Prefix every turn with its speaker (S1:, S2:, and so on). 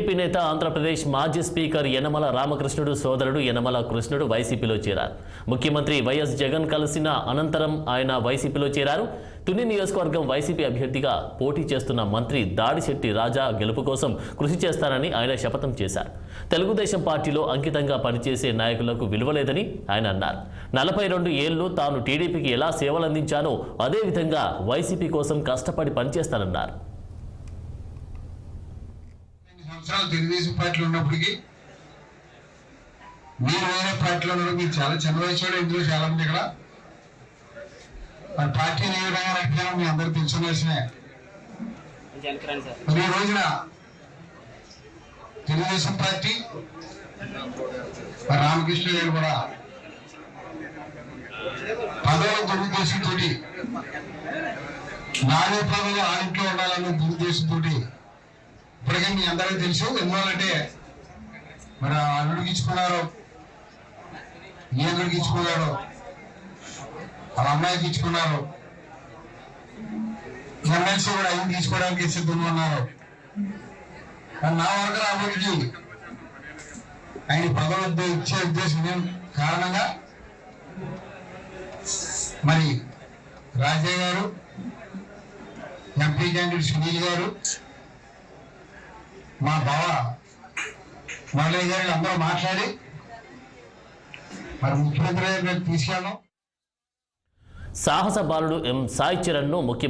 S1: TDP నేత ఆంధ్రప్రదేశ్ మాజీ speaker Yanamala Ramakrishnudu సోదరుడు యనమల కృష్ణుడు వైసీపీలో చేరారు. ముఖ్యమంత్రి వైఎస్ జగన్ కలిసిన అనంతరం ఆయన వైసీపీలో చేరారు. తుని నియోజకవర్గం వైసీపీ అభ్యర్థిగా పోటీ చేస్తున్న మంత్రి దాడిశెట్టి రాజా గెలుపు కోసం కృషి చేస్తారని ఆయన శపథం చేశారు. తెలుగుదేశం పార్టీలో అంకితంగా పనిచేసే నాయకులకు విలువలేదని ఆయన అన్నారు. 42 ఏళ్లు తాను టీడీపీకి ఎలా సేవలందించానో అదేవిధంగా వైసీపీ కోసం కష్టపడి పనిచేస్తానన్నారు.
S2: తెలుగుదేశం పార్టీలో ఉన్నప్పటికీ మీరు వేరే పార్టీలో ఉన్నారు. మీరు చాలా చిన్న వయసులో ఇందులో చాలా మంది ఇక్కడ పార్టీని ఏ విధంగా నడిపారో మీ అందరూ తెలిసిన విషయమే. మరి ఈ రోజున తెలుగుదేశం పార్టీ రామకృష్ణ గారు కూడా పదవుల దురుద్దేశంతో నాలుగు పదవులు ఆడింట్లో ఉండాలన్న దురుద్దేశంతో ఇప్పటికే మీ అందరికీ తెలుసు. ఎందువల్లంటే మరి అల్లుడికి ఇచ్చుకున్నారు, ఏ అల్లుడికి ఇచ్చుకున్నారు, వాళ్ళ అమ్మాయికి ఇచ్చుకున్నారు, ఎమ్మెల్సీ కూడా ఆయన తీసుకోవడానికి సిద్ధంగా ఉన్నారు. కానీ నా వరకు రాబోతుకి ఆయన పదవులు ఇచ్చే ఉద్దేశం కారణంగా మరి రాజయ్య గారు, ఎంపీ క్యాండిడేట్ సునీల్ గారు, మా బావ మురళీ గారు అందరూ మాట్లాడి మరి ముఖ్యమంత్రి తీసుకెళ్ళడం.
S1: సాహస బాలుడు ఎం సాయి చరణ్ను ముఖ్యమంత్రి